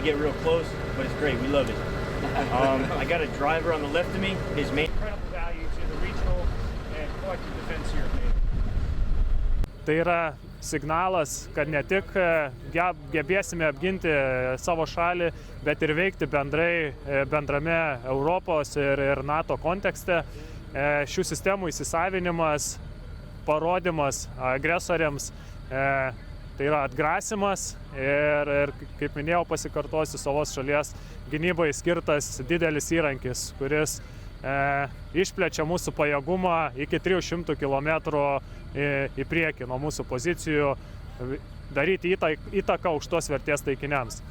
get real close, but it's great. We love it. I got a driver on the left of me. His main Incredible value to the regional and collective defense here of NATO. Tai yra signalas, kad ne tik gebėsime apginti savo šalį, bet ir veikti bendrame Europos ir NATO kontekste. Šių sistemų įsisavinimas, parodimas agresoriams, tai yra atgrasimas ir kaip minėjau, pasikartosiu, savos šalies gynybai skirtas didelis įrankis, kuris išplečia mūsų pajėgumą iki 300 km į priekį nuo mūsų pozicijų, daryti įtaką aukštos vertės taikiniams.